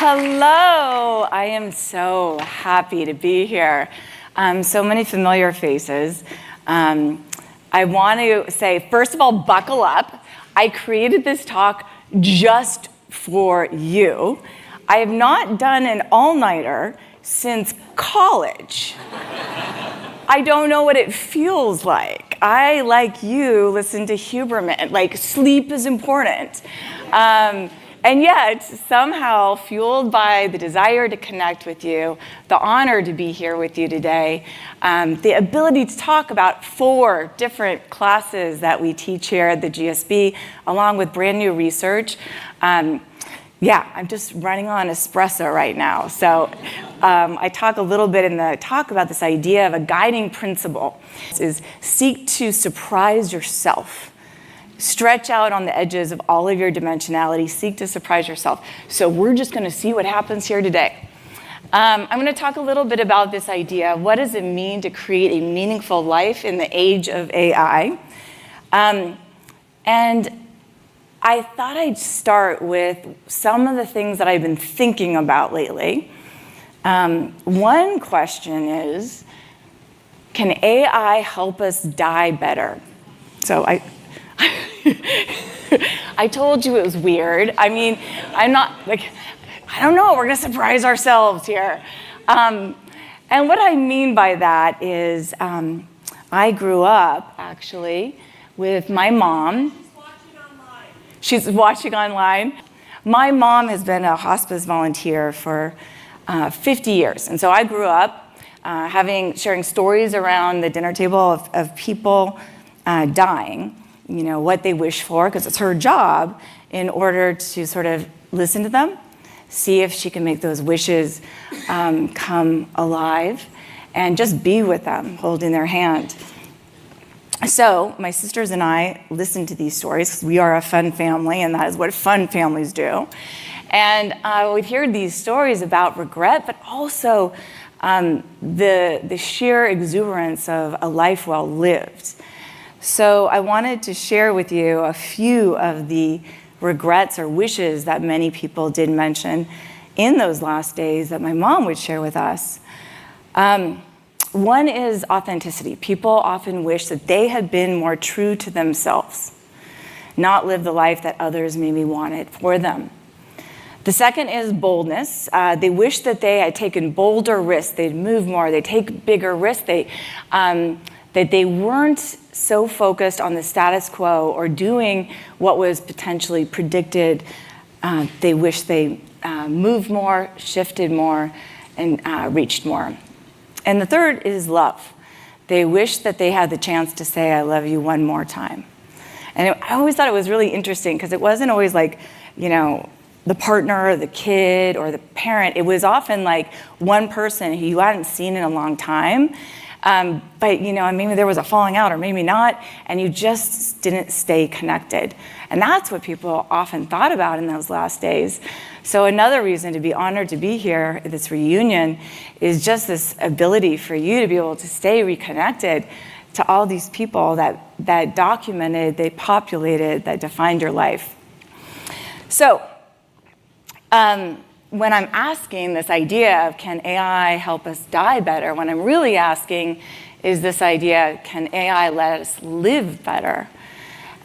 Hello, I am so happy to be here. So many familiar faces. I want to say, first of all, buckle up. I created this talk just for you. I have not done an all-nighter since college. I don't know what it feels like. I, like you, listen to Huberman. Like, sleep is important. And yet, somehow, fueled by the desire to connect with you, the honor to be here with you today, the ability to talk about 4 different classes that we teach here at the GSB, along with brand new research. Yeah, I'm just running on espresso right now. So I talk a little bit in the talk about this idea of a guiding principle. Is seek to surprise yourself. Stretch out on the edges of all of your dimensionality. Seek to surprise yourself. So we're just going to see what happens here today. I'm going to talk a little bit about this idea. What does it mean to create a meaningful life in the age of AI? And I thought I'd start with some of the things that I've been thinking about lately. One question is, can AI help us die better? So I told you it was weird. I mean, I'm not, like, I don't know, we're going to surprise ourselves here. And what I mean by that is I grew up, actually, with my mom. She's watching online. My mom has been a hospice volunteer for 50 years. And so I grew up sharing stories around the dinner table of people dying, you know, what they wish for, because it's her job, in order to sort of listen to them, see if she can make those wishes come alive, and just be with them, holding their hand. So my sisters and I listen to these stories because we are a fun family, and that is what fun families do. And we'd hear these stories about regret, but also the sheer exuberance of a life well lived. So I wanted to share with you a few of the regrets or wishes that many people did mention in those last days that my mom would share with us. One is authenticity. People often wish that they had been more true to themselves, not live the life that others maybe wanted for them. The second is boldness. They wish that they had taken bolder risks. They'd move more. They'd take bigger risks. That they weren't so focused on the status quo or doing what was potentially predicted. They wish they moved more, shifted more, and reached more. And the third is love. They wish that they had the chance to say, I love you one more time. And I always thought it was really interesting because it wasn't always like, you know, the partner or the kid or the parent. It was often like one person who you hadn't seen in a long time. But, you know, maybe there was a falling out or maybe not, and you just didn't stay connected. And that's what people often thought about in those last days. So another reason to be honored to be here at this reunion is just this ability for you to be able to stay reconnected to all these people that documented, they populated, that defined your life. So when I'm asking this idea of can AI help us die better, what I'm really asking is this idea, can AI let us live better?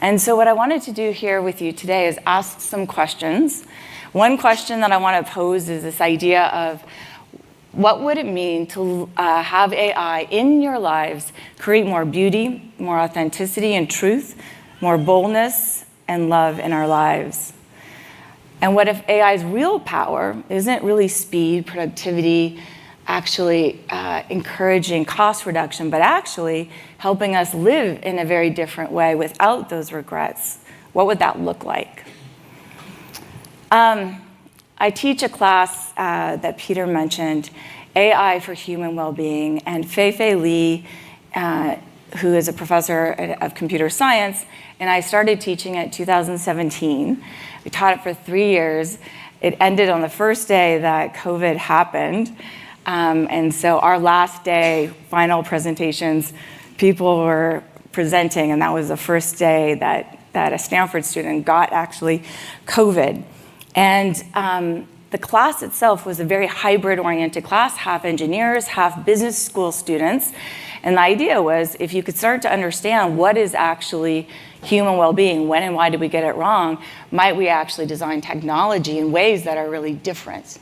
And so what I wanted to do here with you today is ask some questions. One question that I want to pose is this idea of what would it mean to have AI in your lives create more beauty, more authenticity and truth, more boldness and love in our lives? And what if AI's real power isn't really speed, productivity, actually encouraging cost reduction, but actually helping us live in a very different way without those regrets? What would that look like? I teach a class that Peter mentioned, AI for Human Wellbeing, and Fei Li, who is a professor of computer science, and I started teaching it in 2017. We taught it for 3 years. It ended on the first day that COVID happened. And so our last day, final presentations, people were presenting, and that was the first day that a Stanford student got actually COVID. And the class itself was a very hybrid-oriented class, half engineers, half business school students. And the idea was, if you could start to understand what is actually human well-being, when and why did we get it wrong, might we actually design technology in ways that are really different,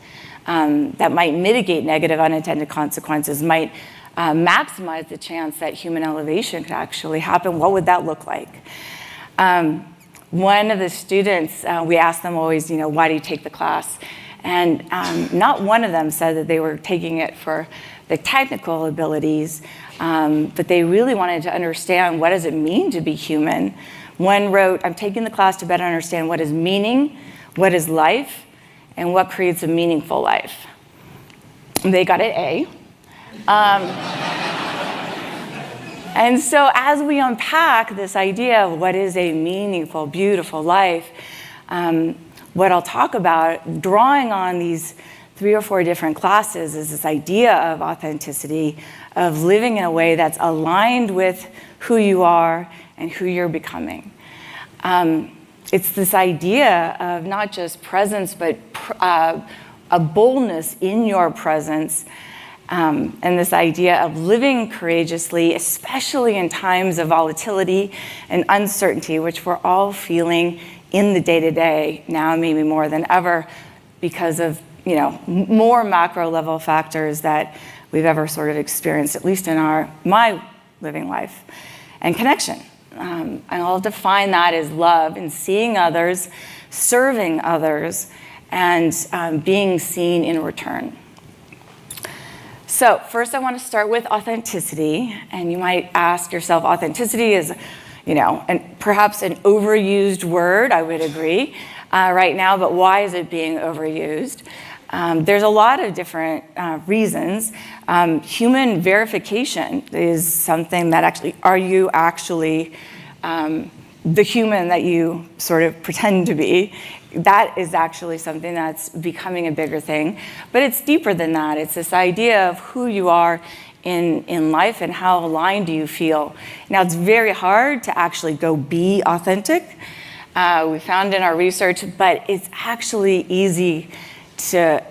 that might mitigate negative unintended consequences, might maximize the chance that human elevation could actually happen. What would that look like? One of the students, we asked them always, why do you take the class? And not one of them said that they were taking it for the technical abilities, but they really wanted to understand, what does it mean to be human? One wrote, I'm taking the class to better understand what is meaning, what is life, and what creates a meaningful life. And they got an A. And so as we unpack this idea of what is a meaningful, beautiful life, what I'll talk about, drawing on these 3 or 4 different classes, is this idea of authenticity, of living in a way that's aligned with who you are and who you're becoming. It's this idea of not just presence, but a boldness in your presence, and this idea of living courageously, especially in times of volatility and uncertainty, which we're all feeling in the day-to-day now, maybe more than ever, because of more macro level factors that we've ever sort of experienced, at least in my living life. And connection. And I'll define that as love and seeing others, serving others, and being seen in return. So first I want to start with authenticity. And you might ask yourself, authenticity is, perhaps an overused word, I would agree, right now, but why is it being overused? There's a lot of different reasons. Human verification is something that actually, are you actually the human that you sort of pretend to be? That is actually something that's becoming a bigger thing. But it's deeper than that. It's this idea of who you are in life and how aligned do you feel. Now, it's very hard to actually go be authentic. We found in our research, but it's actually easy to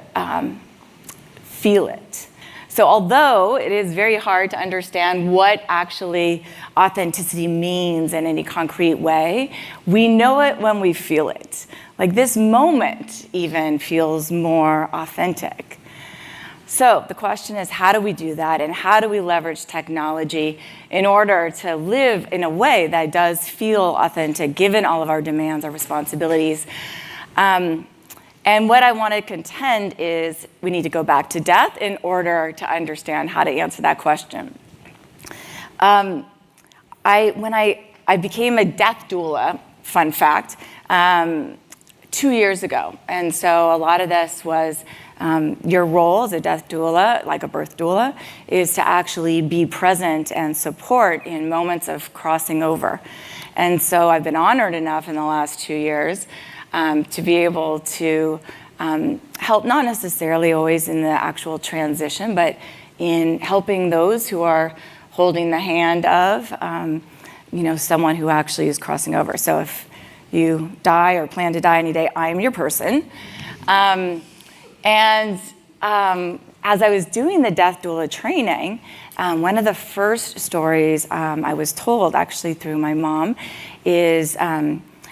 feel it. So although it is very hard to understand what actually authenticity means in any concrete way, we know it when we feel it. Like this moment even feels more authentic. So the question is, how do we do that? And how do we leverage technology in order to live in a way that does feel authentic, given all of our demands, our responsibilities? And what I want to contend is we need to go back to death in order to understand how to answer that question. When I became a death doula, fun fact, 2 years ago. And so a lot of this was your role as a death doula, like a birth doula, is to actually be present and support in moments of crossing over. And so I've been honored enough in the last 2 years to be able to help, not necessarily always in the actual transition, but in helping those who are holding the hand of someone who actually is crossing over. So if you die or plan to die any day, I am your person. As I was doing the death doula training, one of the first stories I was told, actually through my mom, is,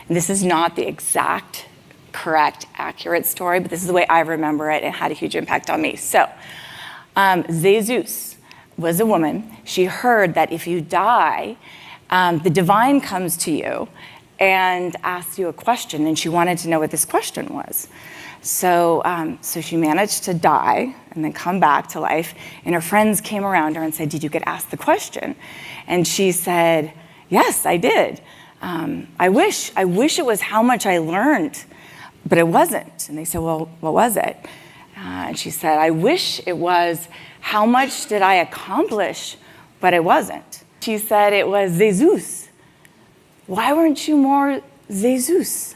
this is not the exact, correct, accurate story, but this is the way I remember it and had a huge impact on me. So, Jesus was a woman. She heard that if you die, the divine comes to you and asks you a question, and she wanted to know what this question was. So she managed to die and then come back to life, and her friends came around her and said, "Did you get asked the question?" And she said, "Yes, I did. I wish it was how much I learned, but it wasn't." And they said, "Well, what was it?" And she said, "I wish it was how much did I accomplish, but it wasn't." She said it was Jesus. Why weren't you more Jesus?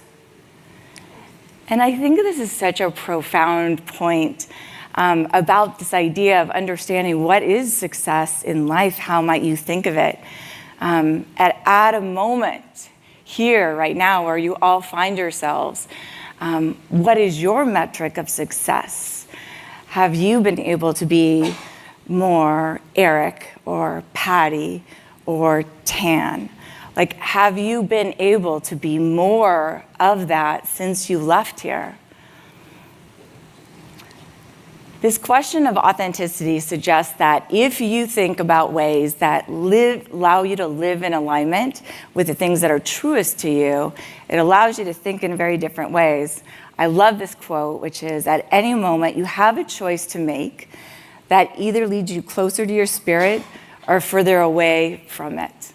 And I think this is such a profound point about this idea of understanding what is success in life. How might you think of it? At a moment here, right now, where you all find yourselves, What is your metric of success? Have you been able to be more Eric or Patty or Tan? Like, have you been able to be more of that since you left here? This question of authenticity suggests that if you think about ways that allow you to live in alignment with the things that are truest to you, it allows you to think in very different ways. I love this quote, which is, at any moment you have a choice to make that either leads you closer to your spirit or further away from it.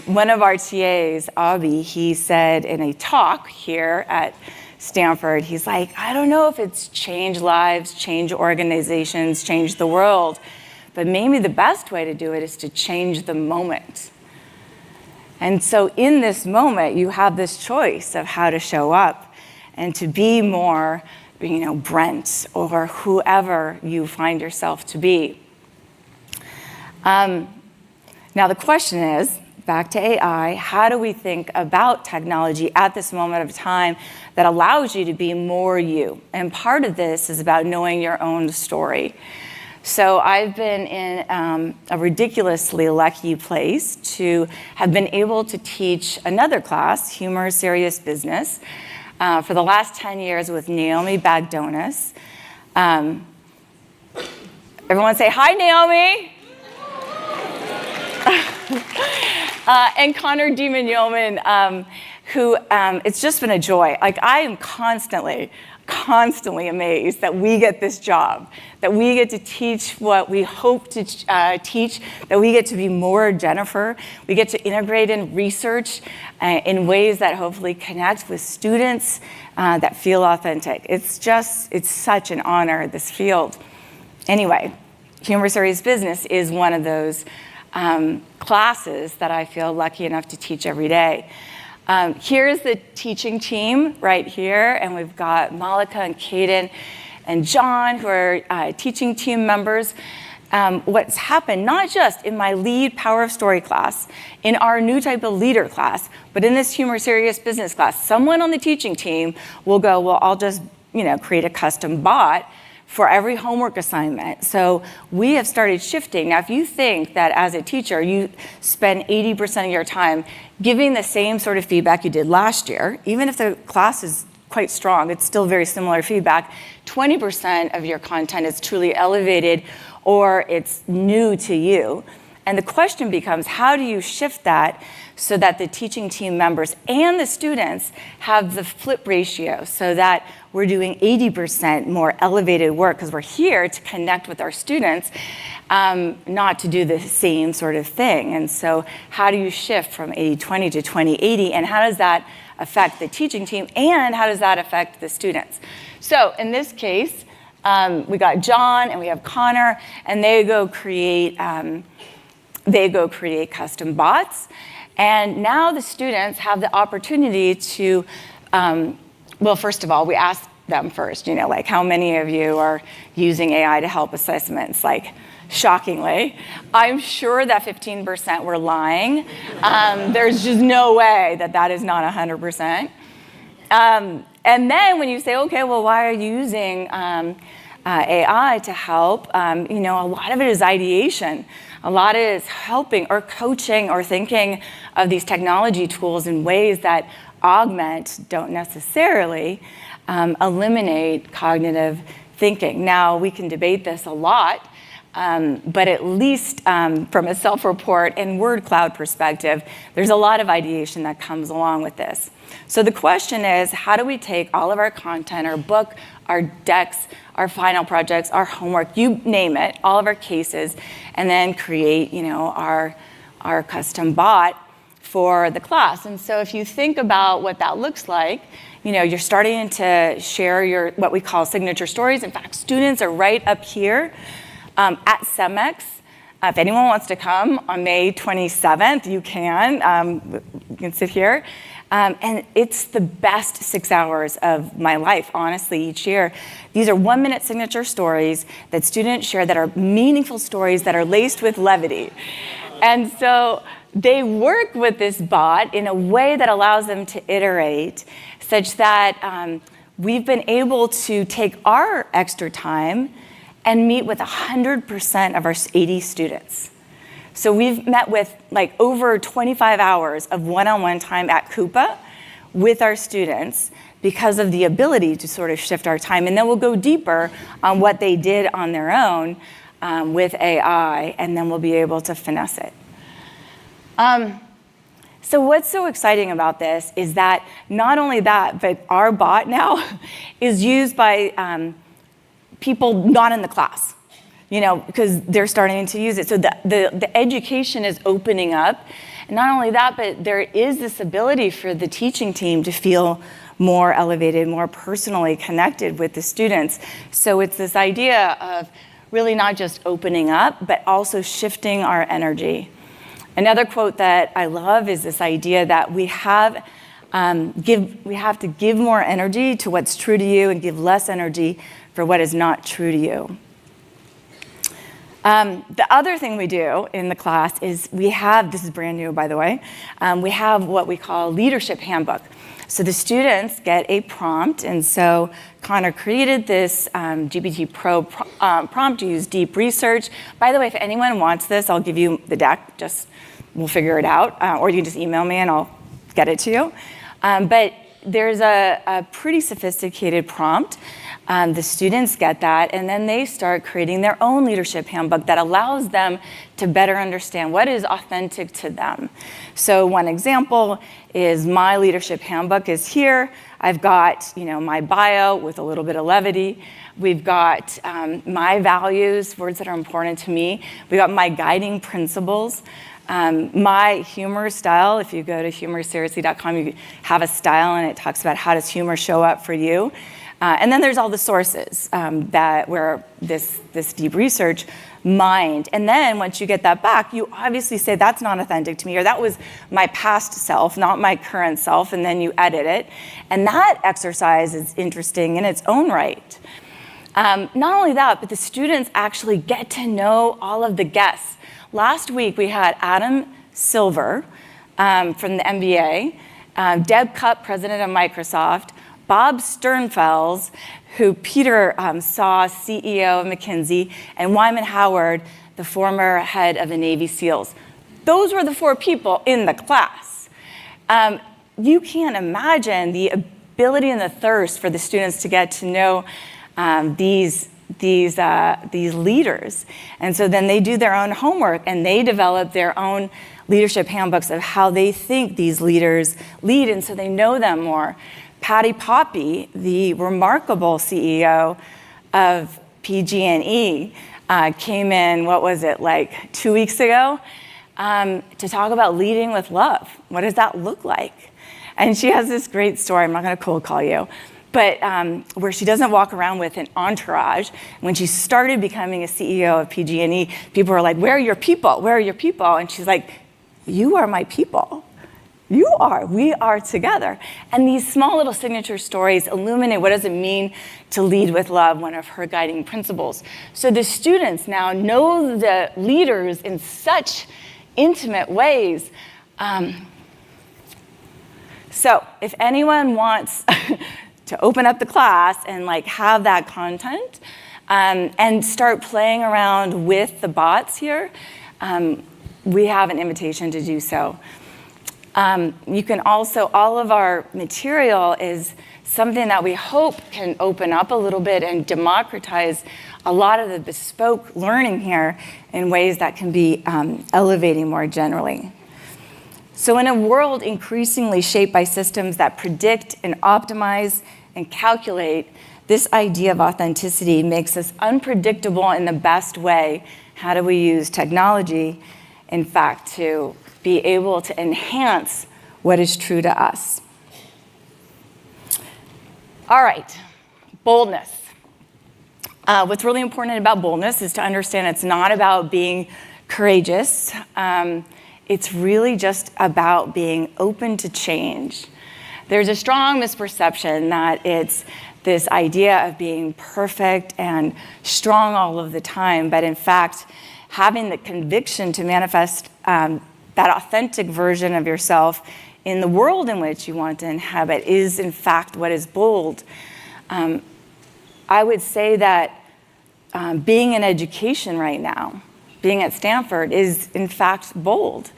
One of our TAs, Abhi, he said in a talk here at Stanford, he's like, I don't know if it's change lives, change organizations, change the world, but maybe the best way to do it is to change the moment. And so in this moment, you have this choice of how to show up and to be more, Brent or whoever you find yourself to be. Now the question is, back to AI, how do we think about technology at this moment of time that allows you to be more you? And part of this is about knowing your own story. So I've been in a ridiculously lucky place to have been able to teach another class, Humor, Serious Business, for the last 10 years with Naomi Bagdonis. Everyone say, hi, Naomi. And Connor Demon-Yeoman, who it's just been a joy. Like, I am constantly amazed that we get this job, that we get to teach what we hope to teach, that we get to be more Jennifer, we get to integrate in research in ways that hopefully connect with students that feel authentic. It's such an honor, this field. Anyway, Humor Serious Business is one of those classes that I feel lucky enough to teach every day. Here's the teaching team right here, and we've got Malika and Kaden and John, who are teaching team members. What's happened, not just in my lead Power of Story class, in our new type of leader class, but in this Humor Serious Business class, someone on the teaching team will go, well, I'll just create a custom bot for every homework assignment. So we have started shifting. Now, if you think that as a teacher, you spend 80% of your time giving the same sort of feedback you did last year, even if the class is quite strong, it's still very similar feedback, 20% of your content is truly elevated or it's new to you. And the question becomes, how do you shift that so that the teaching team members and the students have the flip ratio so that we're doing 80% more elevated work because we're here to connect with our students, not to do the same sort of thing. And so how do you shift from 80-20 to 20-80, and how does that affect the teaching team, and how does that affect the students? So in this case, we got John and we have Connor, and they go create custom bots. And now the students have the opportunity to, well, first of all, we asked them first, like, how many of you are using AI to help assessments? Like, shockingly, I'm sure that 15% were lying. There's just no way that is not 100%. And then when you say, okay, well, why are you using AI to help? A lot of it is ideation. A lot is helping or coaching or thinking of these technology tools in ways that augment, don't necessarily eliminate cognitive thinking. Now, we can debate this a lot, but at least from a self-report and word cloud perspective, there's a lot of ideation that comes along with this. So the question is, how do we take all of our content, our book, our decks, our final projects, our homework, you name it, all of our cases, and then create, our custom bot for the class? And so if you think about what that looks like, you're starting to share what we call signature stories. In fact, students are right up here at CEMEX. If anyone wants to come on May 27th, you can. You can sit here. And it's the best 6 hours of my life, honestly, each year. These are 1-minute signature stories that students share that are meaningful stories that are laced with levity. And so they work with this bot in a way that allows them to iterate, such that we've been able to take our extra time and meet with 100% of our 80 students. So we've met with like over 25 hours of one-on-one time at Coupa with our students because of the ability to sort of shift our time. And then we'll go deeper on what they did on their own with AI, and then we'll be able to finesse it. So what's so exciting about this is that not only that, but our bot now is used by people not in the class, you know, because they're starting to use it. So the education is opening up. And not only that, but there is this ability for the teaching team to feel more elevated, more personally connected with the students. So it's this idea of really not just opening up, but also shifting our energy. Another quote that I love is this idea that we have to give more energy to what's true to you and give less energy for what is not true to you. The other thing we do in the class is we have, this is brand new by the way, we have what we call a leadership handbook. So the students get a prompt, and so Connor created this GPT Pro prompt to use deep research. By the way, if anyone wants this, I'll give you the deck, we'll figure it out, or you can just email me and I'll get it to you. But there's a pretty sophisticated prompt. The students get that, and then they start creating their own leadership handbook that allows them to better understand what is authentic to them. So one example is my leadership handbook is here. I've got, you know, my bio with a little bit of levity. We've got my values, words that are important to me. We've got my guiding principles. My humor style, if you go to humorseriously.com, you have a style, and it talks about how does humor show up for you. And then there's all the sources where this deep research mined. And then once you get that back, you obviously say that's not authentic to me, or that was my past self, not my current self, and then you edit it. And that exercise is interesting in its own right. Not only that, but the students actually get to know all of the guests. Last week we had Adam Silver from the MBA, Deb Cupp, president of Microsoft, Bob Sternfels, who Peter saw, CEO of McKinsey, and Wyman Howard, the former head of the Navy SEALs. Those were the 4 people in the class. You can't imagine the ability and the thirst for the students to get to know these leaders. And so then they do their own homework, and they develop their own leadership handbooks of how they think these leaders lead, and so they know them more. Patty Poppy, the remarkable CEO of PG&E, came in, what was it, like 2 weeks ago, to talk about leading with love. What does that look like? And she has this great story. I'm not going to cold call you, but where she doesn't walk around with an entourage. When she started becoming a CEO of PG&E, people were like, "Where are your people? Where are your people?" And she's like, "You are my people. You are. We are together." And these small little signature stories illuminate what does it mean to lead with love, one of her guiding principles. So the students now know the leaders in such intimate ways. So if anyone wants to open up the class and like have that content and start playing around with the bots here, we have an invitation to do so. You can also, all of our material is something that we hope can open up a little bit and democratize a lot of the bespoke learning here in ways that can be elevating more generally. So in a world increasingly shaped by systems that predict and optimize and calculate, this idea of authenticity makes us unpredictable in the best way. How do we use technology, in fact, to be able to enhance what is true to us? All right, boldness. What's really important about boldness is to understand it's not about being courageous. It's really just about being open to change. There's a strong misperception that it's this idea of being perfect and strong all of the time, but in fact, having the conviction to manifest that authentic version of yourself in the world in which you want to inhabit is, in fact, what is bold. I would say that being in education right now, being at Stanford, is, in fact, bold.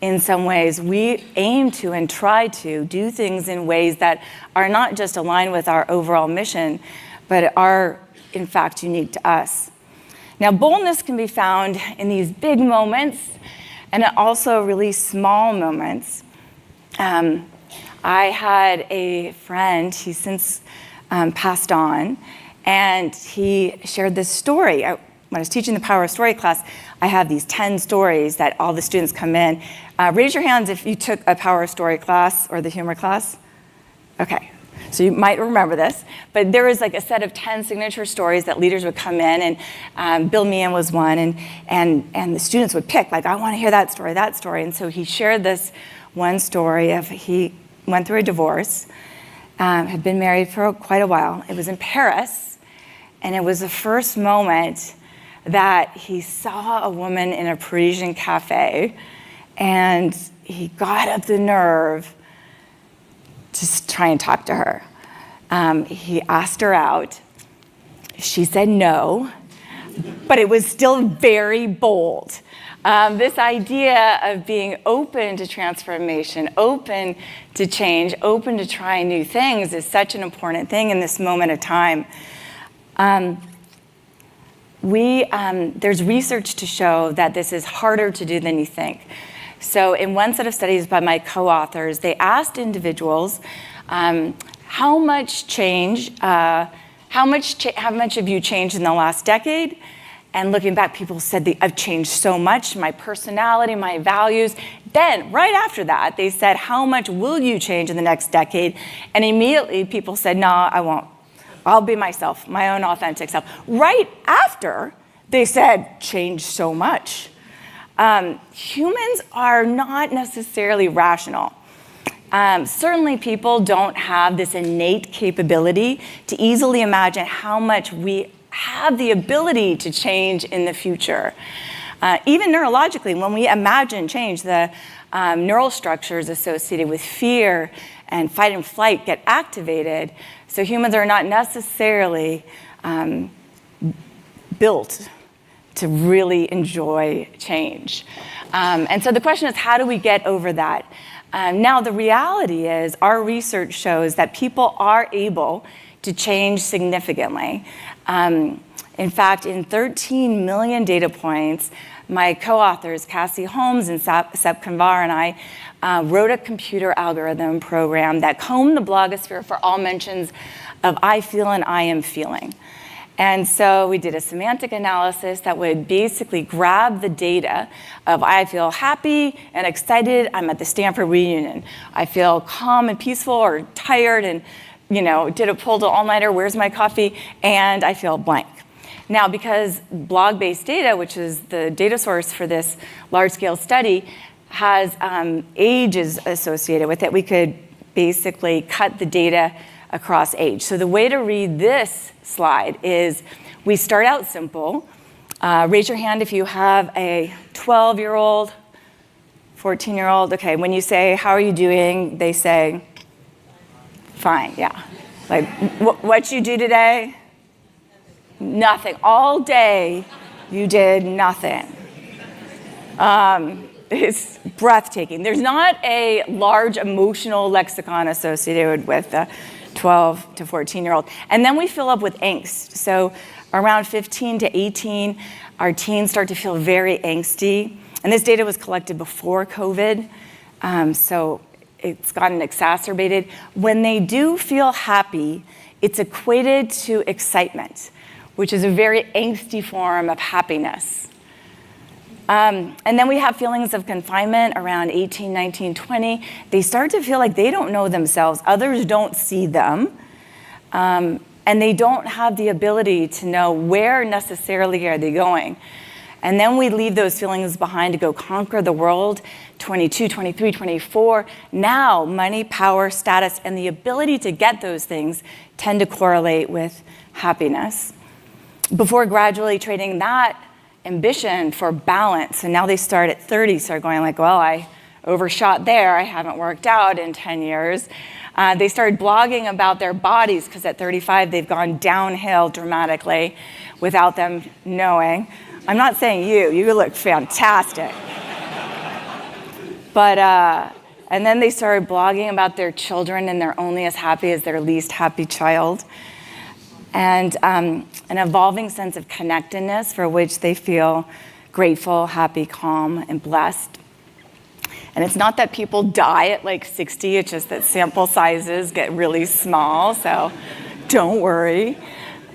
In some ways, we aim to and try to do things in ways that are not just aligned with our overall mission, but are, in fact, unique to us. Now, boldness can be found in these big moments and also really small moments. I had a friend, he's since passed on, and he shared this story. When I was teaching the Power of Story class, I have these 10 stories that all the students come in. Raise your hands if you took a Power of Story class or the humor class. Okay, so you might remember this. But there was like a set of 10 signature stories that leaders would come in, and Bill Meehan was one, and the students would pick, like, I want to hear that story, that story. And so he shared this one story of he went through a divorce, had been married for quite a while. It was in Paris, and it was the first moment that he saw a woman in a Parisian cafe, and he got up the nerve to try and talk to her. He asked her out. She said no, but it was still very bold. This idea of being open to transformation, open to change, open to trying new things is such an important thing in this moment of time. There's research to show that this is harder to do than you think. So in one set of studies by my co-authors, they asked individuals, how much have you changed in the last decade? And looking back, people said, I've changed so much, my personality, my values. Then, right after that, they said, how much will you change in the next decade? And immediately, people said, no, I won't. I'll be myself, my own authentic self. Right after, they said, change so much. Humans are not necessarily rational. Certainly, people don't have this innate capability to easily imagine how much we have the ability to change in the future. Even neurologically, when we imagine change, the neural structures associated with fear and fight and flight get activated. So humans are not necessarily built to really enjoy change. And so the question is, how do we get over that? Now, the reality is our research shows that people are able to change significantly. In fact, in 13 million data points, my co-authors, Cassie Holmes and Sep Kanvar, and I wrote a computer algorithm program that combed the blogosphere for all mentions of I feel and I am feeling. And so we did a semantic analysis that would basically grab the data of I feel happy and excited, I'm at the Stanford reunion. I feel calm and peaceful or tired and did a pulled all-nighter, where's my coffee, and I feel blank. Now, because blog-based data, which is the data source for this large-scale study, has ages associated with it, we could basically cut the data across age. So the way to read this slide is we start out simple. Raise your hand if you have a 12-year-old, 14-year-old. Okay, when you say, how are you doing, they say, fine, yeah. Like, what you do today? Nothing. All day, you did nothing. It's breathtaking. There's not a large emotional lexicon associated with the 12 to 14-year-old. And then we fill up with angst. So around 15 to 18, our teens start to feel very angsty. And this data was collected before COVID, so it's gotten exacerbated. When they do feel happy, it's equated to excitement, which is a very angsty form of happiness. And then we have feelings of confinement around 18, 19, 20. They start to feel like they don't know themselves. Others don't see them. And they don't have the ability to know where necessarily are they going. And then we leave those feelings behind to go conquer the world. 22, 23, 24. Now, money, power, status, and the ability to get those things tend to correlate with happiness. Before gradually trading that ambition for balance. And now they start at 30, start going like, well, I overshot there. I haven't worked out in 10 years. They started blogging about their bodies because at 35, they've gone downhill dramatically without them knowing. I'm not saying you look fantastic. But, and then they started blogging about their children, and they're only as happy as their least happy child. And an evolving sense of connectedness for which they feel grateful, happy, calm, and blessed. And it's not that people die at like 60, it's just that sample sizes get really small, so don't worry.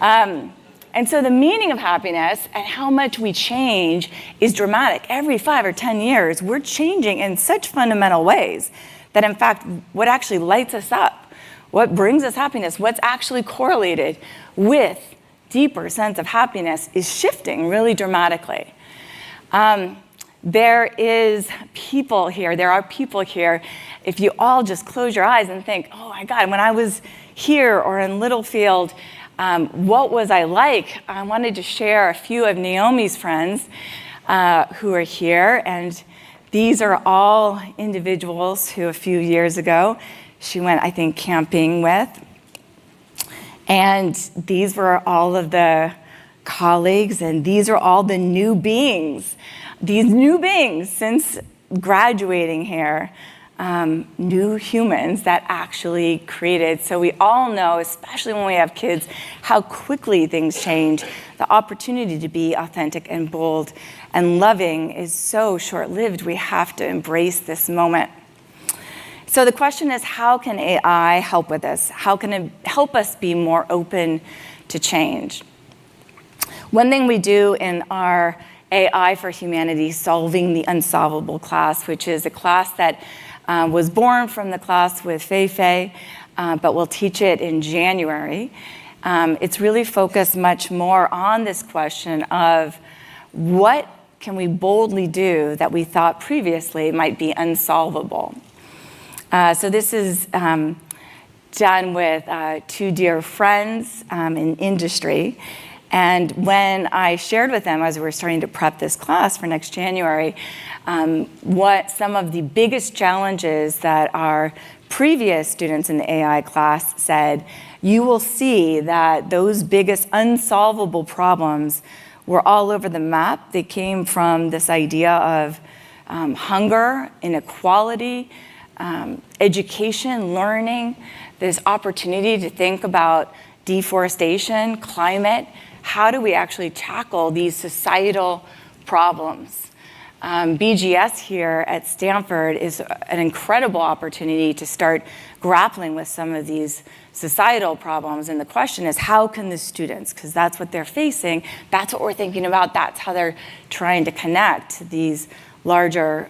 And so the meaning of happiness and how much we change is dramatic. Every 5 or 10 years, we're changing in such fundamental ways that, in fact, what actually lights us up, what brings us happiness, what's actually correlated with deeper sense of happiness is shifting really dramatically. There are people here, if you all just close your eyes and think, oh my God, when I was here or in Littlefield, what was I like? I wanted to share a few of Naomi's friends who are here, and these are all individuals who a few years ago she went, I think, camping with. And these were all of the colleagues, and these are all the new beings. These new beings since graduating here, new humans that actually created. So we all know, especially when we have kids, how quickly things change. The opportunity to be authentic and bold and loving is so short-lived. We have to embrace this moment. So the question is, how can AI help with this? How can it help us be more open to change? One thing we do in our AI for Humanity Solving the Unsolvable class, which is a class that was born from the class with Fei, but we'll teach it in January. It's really focused much more on this question of what can we boldly do that we thought previously might be unsolvable. So this is done with two dear friends in industry. And when I shared with them as we were starting to prep this class for next January, what some of the biggest challenges that our previous students in the AI class said, you will see that those biggest unsolvable problems were all over the map. They came from this idea of hunger, inequality, education, learning, this opportunity to think about deforestation, climate. How do we actually tackle these societal problems? BGS here at Stanford is an incredible opportunity to start grappling with some of these societal problems. And the question is, how can the students, because that's what they're facing, that's what we're thinking about, that's how they're trying to connect to these larger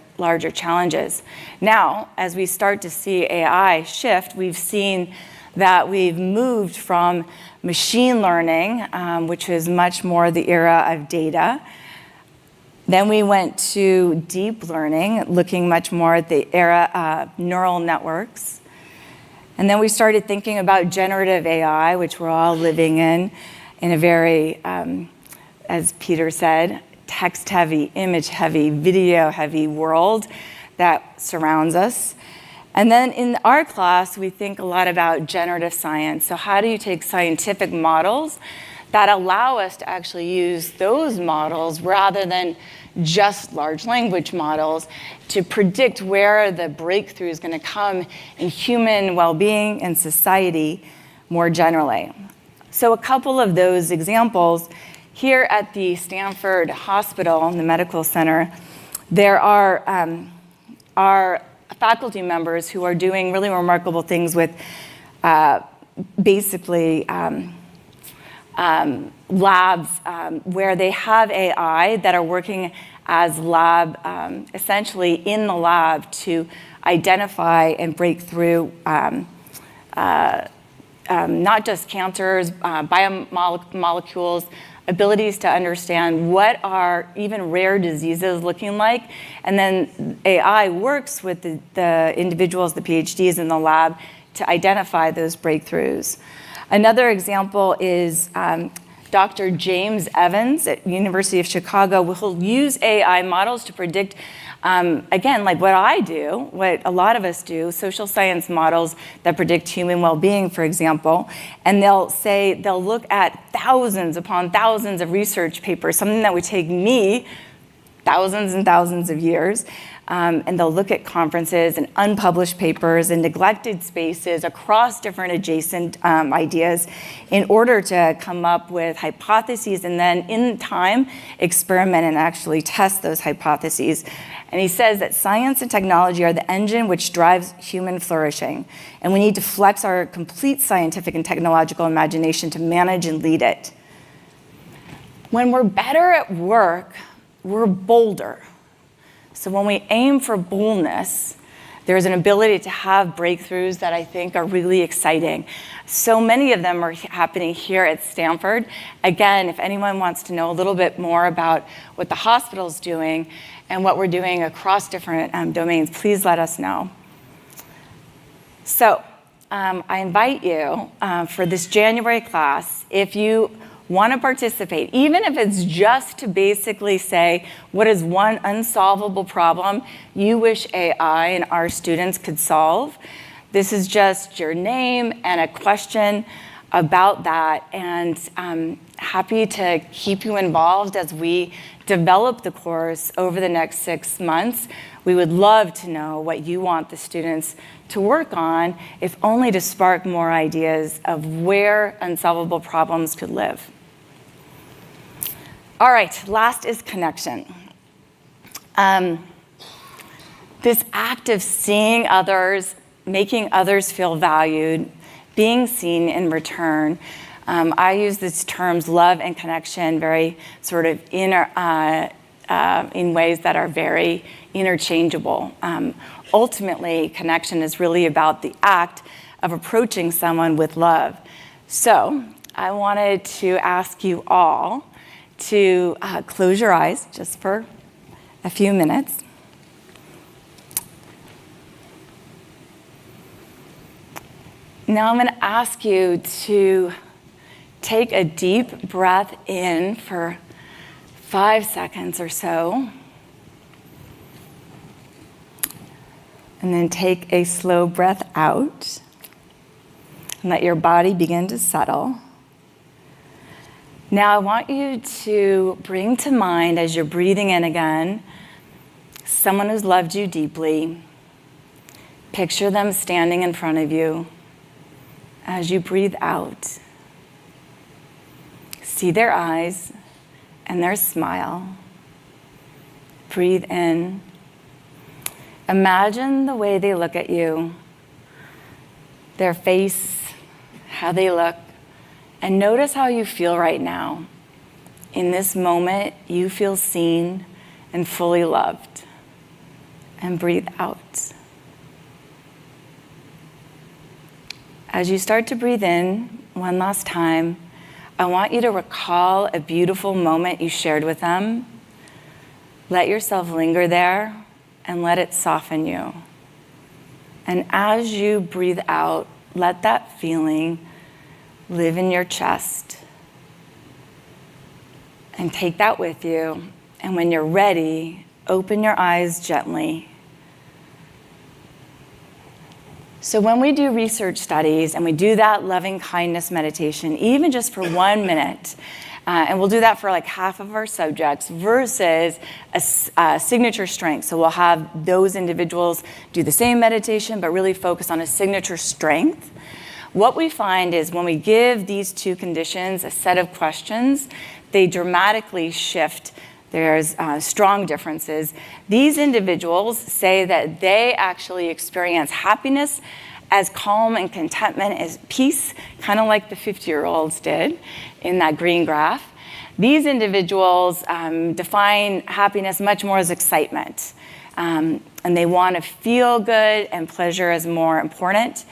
challenges. Now, as we start to see AI shift, we've seen that we've moved from machine learning, which is much more the era of data. Then we went to deep learning, looking much more at the era of neural networks. And then we started thinking about generative AI, which we're all living in a very, as Peter said, text-heavy, image-heavy, video-heavy world that surrounds us. And then in our class, we think a lot about generative science. So how do you take scientific models that allow us to actually use those models rather than just large language models to predict where the breakthrough is going to come in human well-being and society more generally. So a couple of those examples. Here at the Stanford Hospital, the medical center, there are faculty members who are doing really remarkable things with basically labs where they have AI that are working as lab, essentially in the lab to identify and break through not just cancers, biomolecules, abilities to understand what are even rare diseases looking like. And then AI works with the individuals, the PhDs in the lab, to identify those breakthroughs. Another example is Dr. James Evans at University of Chicago will use AI models to predict, again, like what I do, what a lot of us do, social science models that predict human well-being, for example, and they'll look at thousands upon thousands of research papers, something that would take me thousands and thousands of years, and they'll look at conferences and unpublished papers and neglected spaces across different adjacent ideas in order to come up with hypotheses and then in time experiment and actually test those hypotheses. And he says that science and technology are the engine which drives human flourishing, and we need to flex our complete scientific and technological imagination to manage and lead it. When we're better at work, we're bolder. So when we aim for boldness, there's an ability to have breakthroughs that I think are really exciting. So many of them are happening here at Stanford. Again, if anyone wants to know a little bit more about what the hospital's doing and what we're doing across different domains, please let us know. So I invite you for this January class, if you want to participate, even if it's just to basically say, what is one unsolvable problem you wish AI and our students could solve? This is just your name and a question about that, and I'm happy to keep you involved as we develop the course over the next 6 months. We would love to know what you want the students to work on, if only to spark more ideas of where unsolvable problems could live. All right, last is connection. This act of seeing others, making others feel valued, being seen in return. I use these terms love and connection very sort of in ways that are very interchangeable. Ultimately, connection is really about the act of approaching someone with love. So I wanted to ask you all to close your eyes just for a few minutes. Now I'm going to ask you to take a deep breath in for 5 seconds or so, and then take a slow breath out and let your body begin to settle. Now I want you to bring to mind, as you're breathing in again, someone who's loved you deeply. Picture them standing in front of you. As you breathe out, see their eyes and their smile. Breathe in. Imagine the way they look at you, their face, how they look. And notice how you feel right now. In this moment, you feel seen and fully loved. And breathe out. As you start to breathe in, one last time, I want you to recall a beautiful moment you shared with them. Let yourself linger there and let it soften you. And as you breathe out, let that feeling live in your chest, and take that with you. And when you're ready, open your eyes gently. So when we do research studies and we do that loving kindness meditation, even just for 1 minute, and we'll do that for like half of our subjects versus a signature strength. So we'll have those individuals do the same meditation, but really focus on a signature strength. What we find is when we give these two conditions a set of questions, they dramatically shift. There's strong differences. These individuals say that they actually experience happiness as calm and contentment as peace, kind of like the 50-year-olds did in that green graph. These individuals define happiness much more as excitement. And they want to feel good, and pleasure is more important.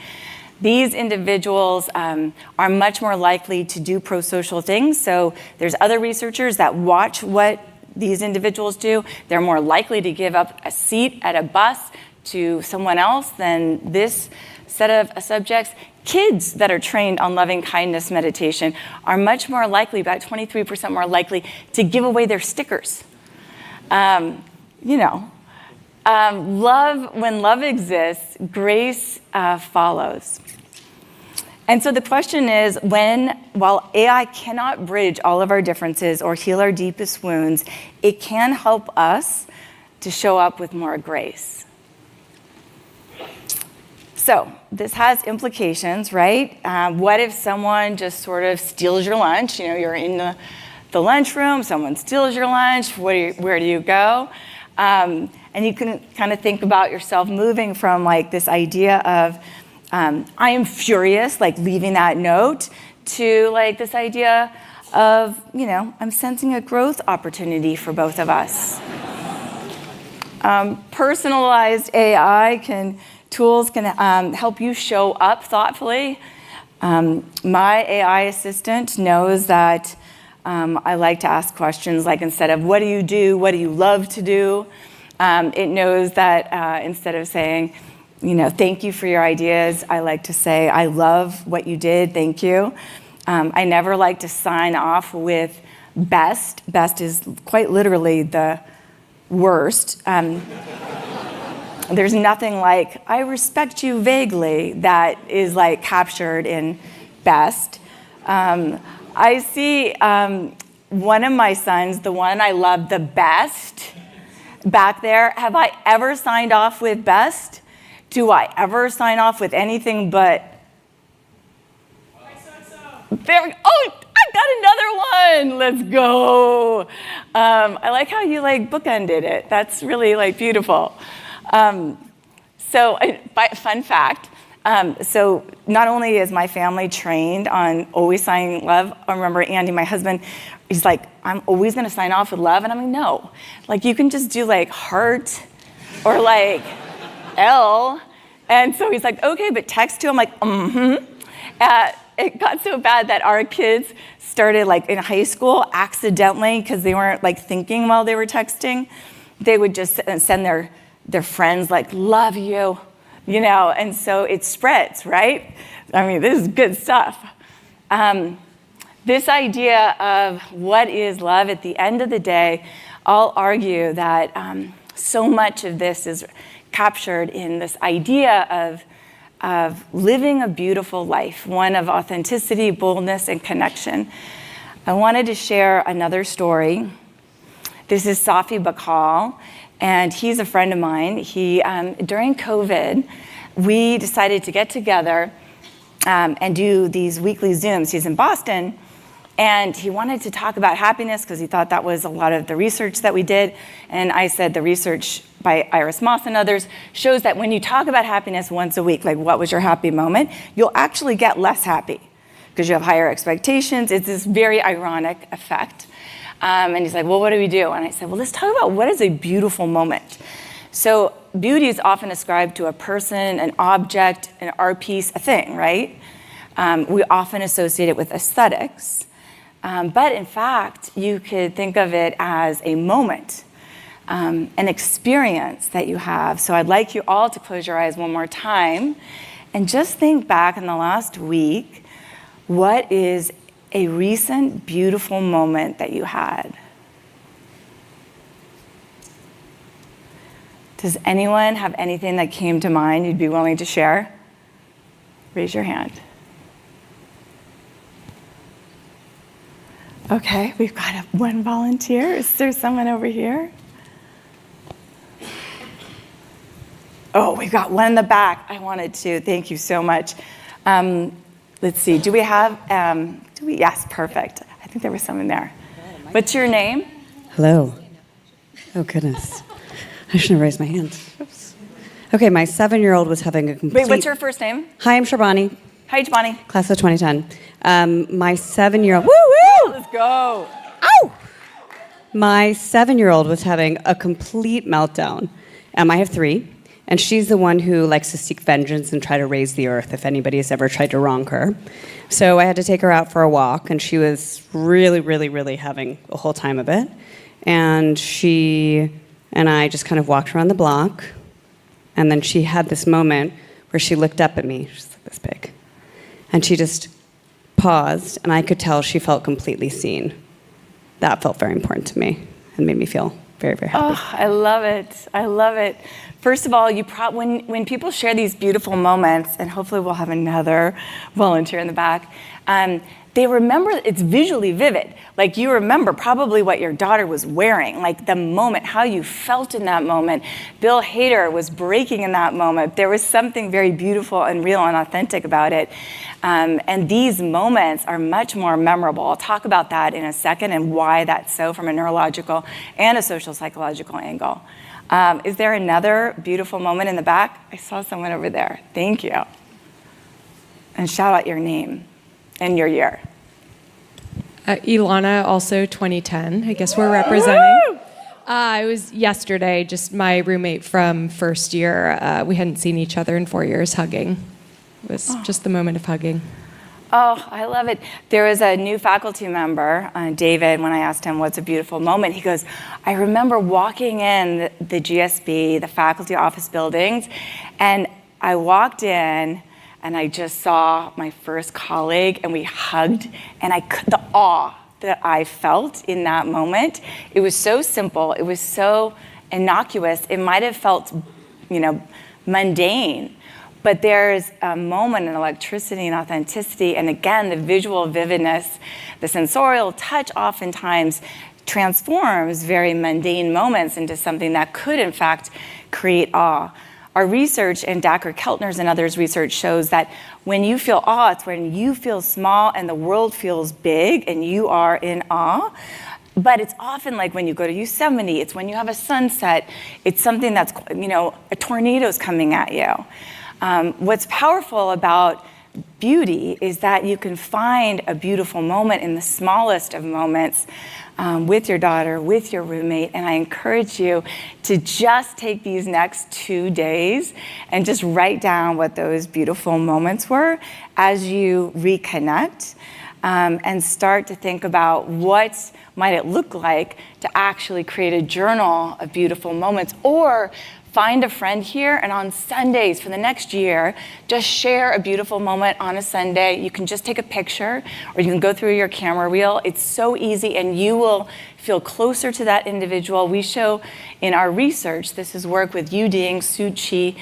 These individuals are much more likely to do pro-social things. So there's other researchers that watch what these individuals do. They're more likely to give up a seat at a bus to someone else than this set of subjects. Kids that are trained on loving kindness meditation are much more likely, about 23% more likely, to give away their stickers. Love, when love exists, grace follows. And so the question is, while AI cannot bridge all of our differences or heal our deepest wounds, it can help us to show up with more grace. So this has implications, right? What if someone just sort of steals your lunch? You're in the lunchroom, someone steals your lunch, where do you go? And you can kind of think about yourself moving from like this idea of, I am furious, like leaving that note, to like this idea of, I'm sensing a growth opportunity for both of us. Personalized AI tools can help you show up thoughtfully. My AI assistant knows that I like to ask questions like, instead of what do you do, what do you love to do? It knows that instead of saying, thank you for your ideas, I like to say, I love what you did, thank you. I never like to sign off with best. Best is quite literally the worst. There's nothing like, I respect you vaguely, that is like captured in best. I see one of my sons, the one I love the best, back there. Have I ever signed off with best? Do I ever sign off with anything but? There we go. Oh, I got another one. Let's go. I like how you like bookended it. That's really like beautiful. Fun fact. So not only is my family trained on always signing love, I remember Andy, my husband, he's like, I'm always going to sign off with love. And I'm like, no. Like, you can just do like heart or like L. And so he's like, okay, but text too. I'm like, it got so bad that our kids started like in high school accidentally, because they weren't like thinking while they were texting, they would just send their friends like, love you. And so it spreads, right? I mean, this is good stuff. This idea of what is love, at the end of the day, I'll argue that so much of this is captured in this idea of living a beautiful life, one of authenticity, boldness, and connection. I wanted to share another story. This is Safi Bakal. And he's a friend of mine. During COVID, we decided to get together and do these weekly Zooms. He's in Boston, and he wanted to talk about happiness because he thought that was a lot of the research that we did. And I said the research by Iris Moss and others shows that when you talk about happiness once a week, like what was your happy moment, you'll actually get less happy because you have higher expectations. It's this very ironic effect. And he's like, well, what do we do? And I said, well, let's talk about what is a beautiful moment. So beauty is often ascribed to a person, an object, an art piece, a thing, right? We often associate it with aesthetics. But in fact, you could think of it as a moment, an experience that you have. So I'd like you all to close your eyes one more time and just think back in the last week, what is a recent beautiful moment that you had? Does anyone have anything that came to mind you'd be willing to share? Raise your hand. Okay, we've got one volunteer. Is there someone over here? Oh, we've got one in the back. I wanted to. Thank you so much. Let's see. Do we have? Yes, perfect. I think there was someone there. What's your name? Hello. Oh goodness, I shouldn't have raised my hand. Oops. Okay, my 7-year-old was having a complete. Wait, what's your first name? Hi, I'm Shabani. Hi, Shabani. Class of 2010. My 7-year-old. Woo woo! Let's go. Ow! My 7-year-old was having a complete meltdown. I have 3. And she's the one who likes to seek vengeance and try to raise the earth if anybody has ever tried to wrong her. So I had to take her out for a walk, and she was really, really, really having a whole time of it. And she and I just kind of walked around the block, and then she had this moment where she looked up at me. She's like this big. And she just paused, and I could tell she felt completely seen. That felt very important to me and made me feel very, very happy. Oh, I love it. I love it. First of all, when people share these beautiful moments, and hopefully we'll have another volunteer in the back, they remember, it's visually vivid. Like you remember probably what your daughter was wearing, like the moment, how you felt in that moment. Bill Hader was breaking in that moment. There was something very beautiful and real and authentic about it. And these moments are much more memorable. I'll talk about that in a second and why that's so from a neurological and a social psychological angle. Is there another beautiful moment in the back? I saw someone over there. Thank you. And shout out your name and your year. Ilana, also 2010. I guess we're representing. It was yesterday, just my roommate from first year. We hadn't seen each other in 4 years, hugging. It was just the moment of hugging. Oh, I love it. There was a new faculty member, David, when I asked him what's a beautiful moment, he goes, I remember walking in the GSB, the faculty office buildings, and I walked in and I just saw my first colleague and we hugged, and the awe that I felt in that moment, it was so simple, it was so innocuous, it might have felt, mundane, but there's a moment in electricity and authenticity, and again, the visual vividness, the sensorial touch oftentimes transforms very mundane moments into something that could, in fact, create awe. Our research, and Dr. Keltner's and others' research shows that when you feel awe, it's when you feel small and the world feels big and you are in awe. But it's often like when you go to Yosemite, it's when you have a sunset, it's something that's, a tornado's coming at you. What's powerful about beauty is that you can find a beautiful moment in the smallest of moments with your daughter, with your roommate, and I encourage you to just take these next 2 days and just write down what those beautiful moments were as you reconnect and start to think about what might it look like to actually create a journal of beautiful moments, or find a friend here, and on Sundays for the next year, just share a beautiful moment on a Sunday. You can just take a picture, or you can go through your camera reel. It's so easy, and you will feel closer to that individual. We show in our research, this is work with Yu Ding, Su Chi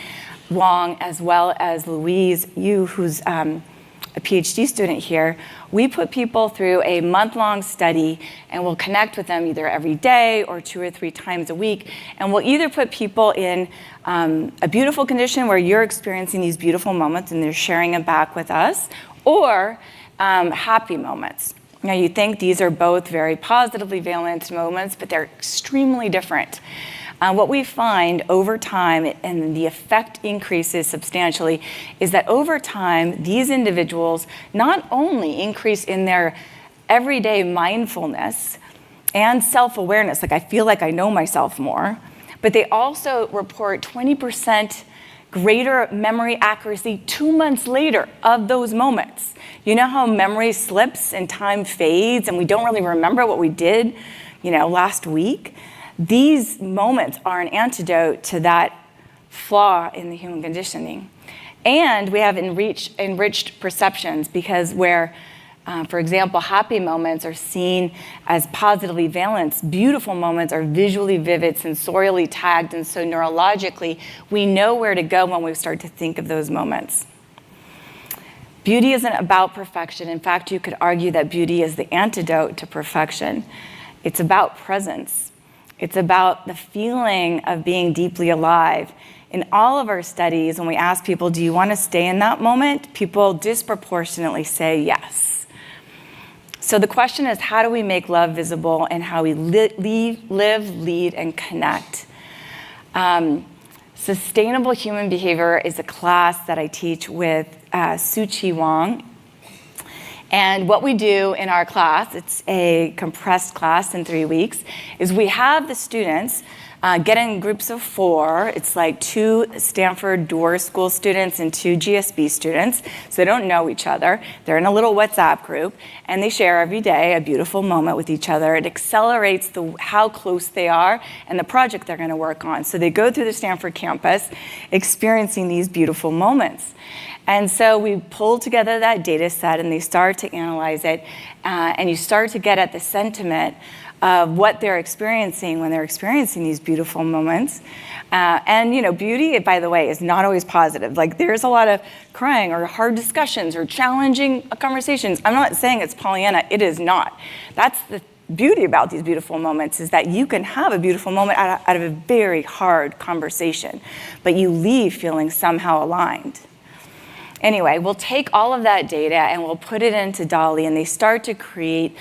Wong, as well as Louise Yu, who's a PhD student here. We put people through a month-long study, and we'll connect with them either every day or 2 or 3 times a week. And we'll either put people in a beautiful condition where you're experiencing these beautiful moments and they're sharing them back with us, or happy moments. Now, you think these are both very positively valent moments, but they're extremely different. What we find over time, and the effect increases substantially, is that over time, these individuals not only increase in their everyday mindfulness and self-awareness, like I feel like I know myself more, but they also report 20% greater memory accuracy 2 months later of those moments. You know how memory slips and time fades and we don't really remember what we did, last week? These moments are an antidote to that flaw in the human conditioning. And we have enriched perceptions, because where, for example, happy moments are seen as positively valent, beautiful moments are visually vivid, sensorially tagged, and so neurologically, we know where to go when we start to think of those moments. Beauty isn't about perfection. In fact, you could argue that beauty is the antidote to perfection. It's about presence. It's about the feeling of being deeply alive. In all of our studies, when we ask people, do you want to stay in that moment? People disproportionately say yes. So the question is, how do we make love visible in how we live, lead, and connect? Sustainable human behavior is a class that I teach with Su Chi Wong. And what we do in our class, it's a compressed class in 3 weeks, is we have the students get in groups of 4. It's like 2 Stanford Door School students and 2 GSB students, so they don't know each other. They're in a little WhatsApp group, and they share every day a beautiful moment with each other. It accelerates how close they are and the project they're going to work on. So they go through the Stanford campus experiencing these beautiful moments. And so we pulled together that data set and they start to analyze it, and you start to get at the sentiment of what they're experiencing when they're experiencing these beautiful moments. And beauty, by the way, is not always positive. Like, there's a lot of crying or hard discussions or challenging conversations. I'm not saying it's Pollyanna, it is not. That's the beauty about these beautiful moments, is that you can have a beautiful moment out of a very hard conversation, but you leave feeling somehow aligned. Anyway, we'll take all of that data and we'll put it into DALL-E, and they start to create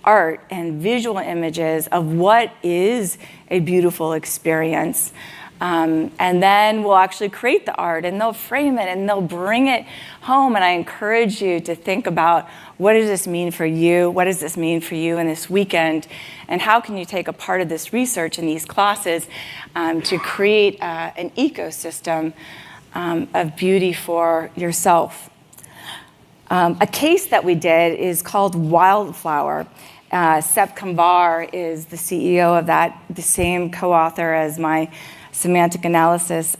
art and visual images of what is a beautiful experience. And then we'll actually create the art, and they'll frame it and they'll bring it home. And I encourage you to think about, what does this mean for you? What does this mean for you in this weekend? And how can you take a part of this research in these classes to create an ecosystem of beauty for yourself? A case that we did is called Wildflower. Sep Kamvar is the CEO of that, the same co-author as my semantic analysis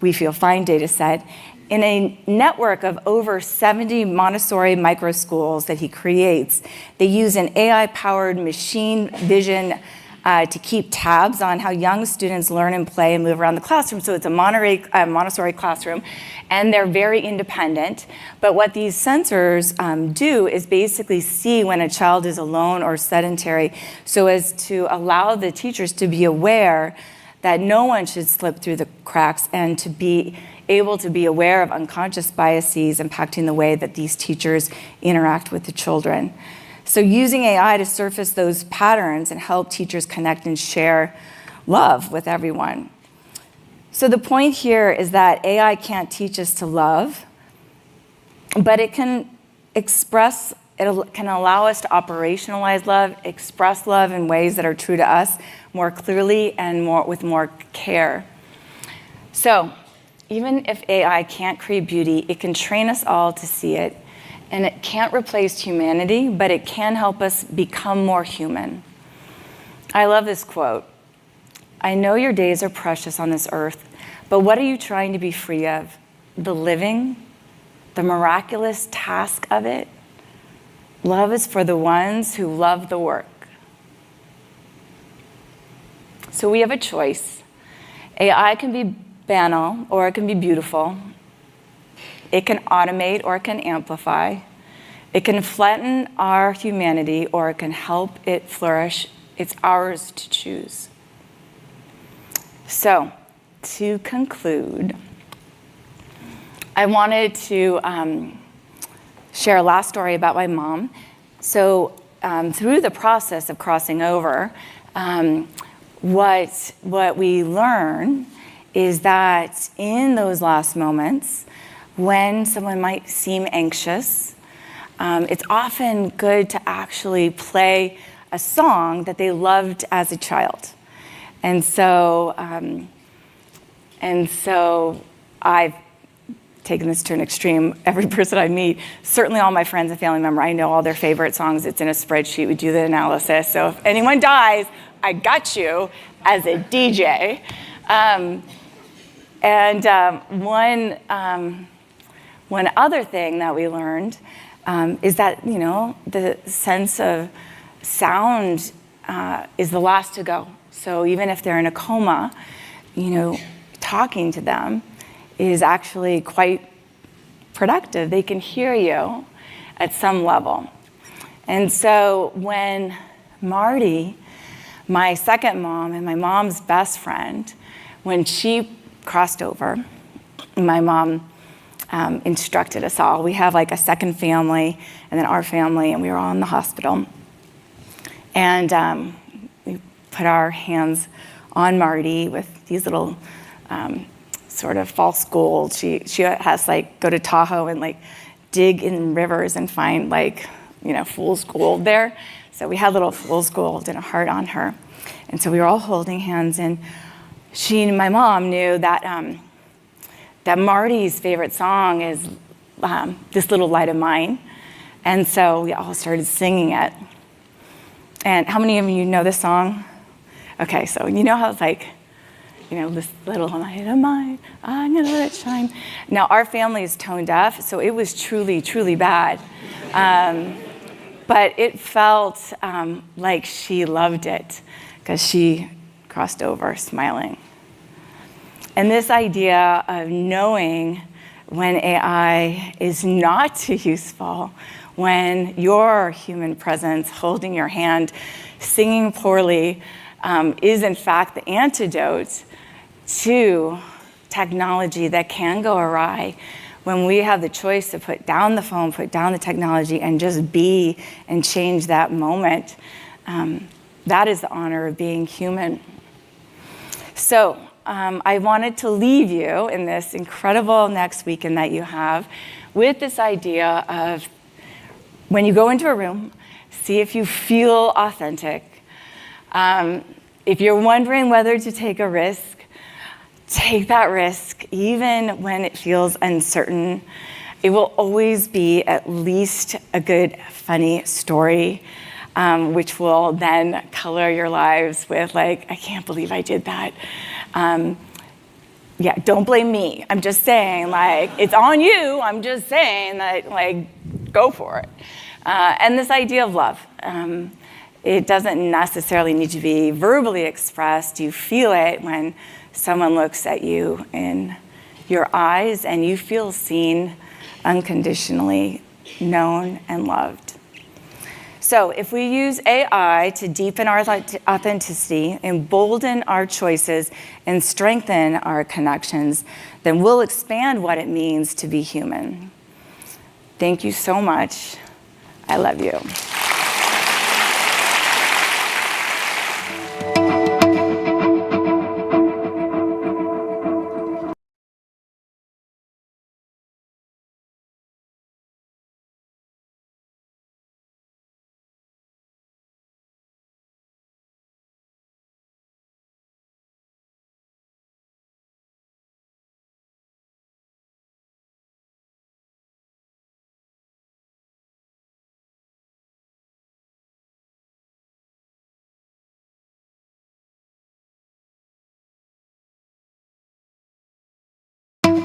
We Feel Fine data set. In a network of over 70 Montessori micro schools that he creates, they use an AI-powered machine vision to keep tabs on how young students learn and play and move around the classroom. So it's a Montessori classroom, and they're very independent. But what these sensors do is basically see when a child is alone or sedentary, so as to allow the teachers to be aware that no one should slip through the cracks, and to be able to be aware of unconscious biases impacting the way that these teachers interact with the children. So using AI to surface those patterns and help teachers connect and share love with everyone. So the point here is that AI can't teach us to love, but it can express, it can allow us to operationalize love, express love in ways that are true to us more clearly and with more care. So even if AI can't create beauty, it can train us all to see it. And it can't replace humanity, but it can help us become more human. I love this quote. I know your days are precious on this earth, but what are you trying to be free of? The living? The miraculous task of it? Love is for the ones who love the work. So we have a choice. AI can be banal, or it can be beautiful. It can automate, or it can amplify. It can flatten our humanity, or it can help it flourish. It's ours to choose. So, to conclude, I wanted to share a last story about my mom. So, through the process of crossing over, what we learn is that in those last moments, when someone might seem anxious, it's often good to actually play a song that they loved as a child. And so I've taken this to an extreme. Every person I meet, certainly all my friends and family members, I know all their favorite songs. It's in a spreadsheet. We do the analysis. So if anyone dies, I got you as a DJ. One other thing that we learned is that, the sense of sound is the last to go. So even if they're in a coma, talking to them is actually quite productive. They can hear you at some level. And so when Marty, my second mom and my mom's best friend, when she crossed over, my mom instructed us all. We have like a second family and then our family, and we were all in the hospital. And we put our hands on Marty with these little sort of false gold. She has go to Tahoe and dig in rivers and find fool's gold there. So we had little fool's gold and a heart on her. And so we were all holding hands, and my mom knew that that Marty's favorite song is This Little Light of Mine. And so we all started singing it. And how many of you know this song? Okay, so you know how it's this little light of mine, I'm gonna let it shine. Now, our family is tone deaf, so it was truly, truly bad. But it felt like she loved it because she crossed over smiling. And this idea of knowing when AI is not too useful, when your human presence holding your hand, singing poorly, is in fact the antidote to technology that can go awry, when we have the choice to put down the phone, put down the technology, and just be and change that moment. That is the honor of being human. So I wanted to leave you in this incredible next weekend that you have with this idea of when you go into a room, see if you feel authentic. If you're wondering whether to take a risk, take that risk, even when it feels uncertain. It will always be at least a good, funny story, which will then color your lives with I can't believe I did that. Yeah, don't blame me. I'm just saying, it's on you. I'm just saying that, go for it. And this idea of love. It doesn't necessarily need to be verbally expressed. You feel it when someone looks at you in your eyes and you feel seen, unconditionally known and loved. So if we use AI to deepen our authenticity, embolden our choices, and strengthen our connections, then we'll expand what it means to be human. Thank you so much. I love you.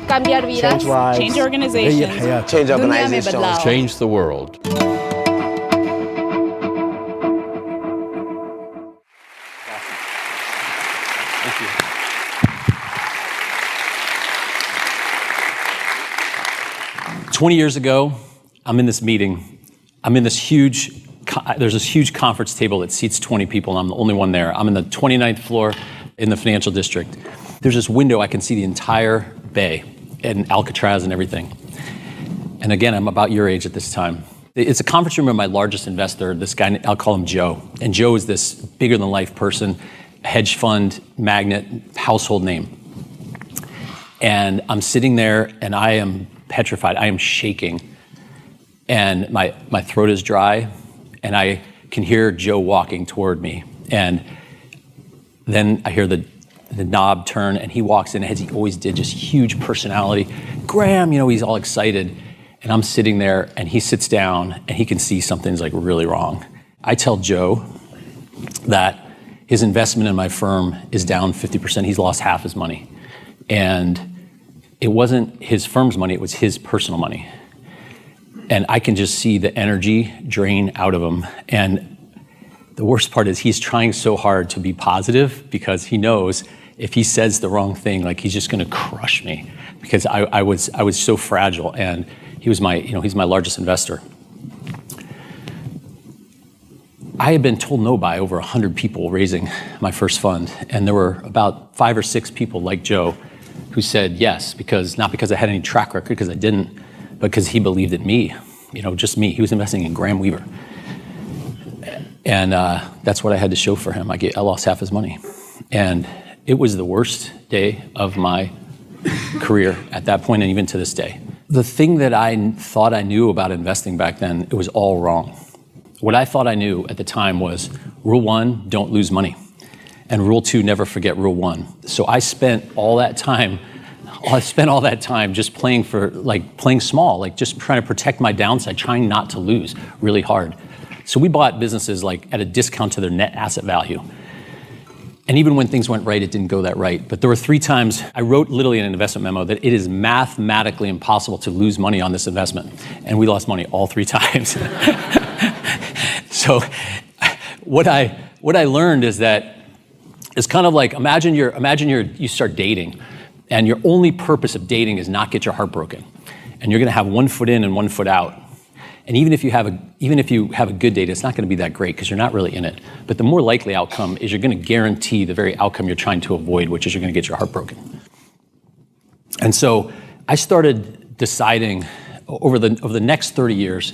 Cambiar vidas, change organizations, change organizations, change the world. Thank you. "20 years ago, I'm in this meeting. I'm in this there's this huge conference table that seats 20 people, and I'm the only one there. I'm in the 29th floor in the financial district. There's this window, I can see the entire bay and Alcatraz and everything. And again, I'm about your age at this time. It's a conference room of my largest investor, this guy, I'll call him Joe. And Joe is this bigger than life person, hedge fund magnate, household name. And I'm sitting there and I am petrified. I am shaking. And my throat is dry and I can hear Joe walking toward me. And then I hear the knob turn and he walks in as he always did, just huge personality. Graham, he's all excited. And I'm sitting there and he sits down and he can see something's really wrong. I tell Joe that his investment in my firm is down 50%. He's lost half his money. And it wasn't his firm's money, it was his personal money. And I can just see the energy drain out of him. And the worst part is he's trying so hard to be positive because he knows if he says the wrong thing, he's just gonna crush me because I was so fragile and he was he's my largest investor. I had been told no by over 100 people raising my first fund. And there were about 5 or 6 people like Joe who said yes, not because I had any track record, because I didn't, but because he believed in me, just me. He was investing in Graham Weaver. And that's what I had to show for him. I lost half his money. And it was the worst day of my career at that point and even to this day. The thing that I thought I knew about investing back then, it was all wrong. What I thought I knew at the time was rule 1, don't lose money. And rule 2, never forget rule 1. So I spent all that time just playing small, just trying to protect my downside, trying not to lose really hard. So we bought businesses at a discount to their net asset value. And even when things went right, it didn't go that right. But there were 3 times I wrote literally in an investment memo that it is mathematically impossible to lose money on this investment. And we lost money all 3 times. So what I learned is that it's kind of like, imagine you start dating, and your only purpose of dating is not get your heart broken. And you're gonna have 1 foot in and 1 foot out. And even if you have a good date, it's not going to be that great because you're not really in it. But the more likely outcome is you're going to guarantee the very outcome you're trying to avoid, which is you're going to get your heart broken. And so I started deciding over the next 30 years,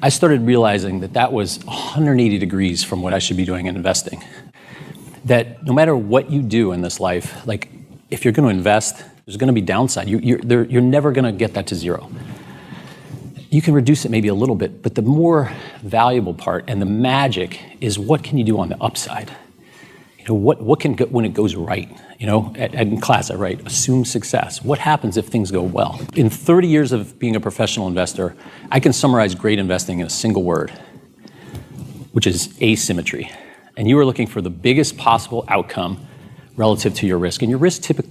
I started realizing that was 180 degrees from what I should be doing in investing. That no matter what you do in this life, like if you're going to invest, there's going to be downside. You're never going to get that to 0. You can reduce it maybe a little bit, but the more valuable part and the magic is what can you do on the upside? You know, what can go when it goes right? You know, in class I write, assume success. What happens if things go well? In 30 years of being a professional investor, I can summarize great investing in a single word, which is asymmetry. And you are looking for the biggest possible outcome relative to your risk. And your risk typically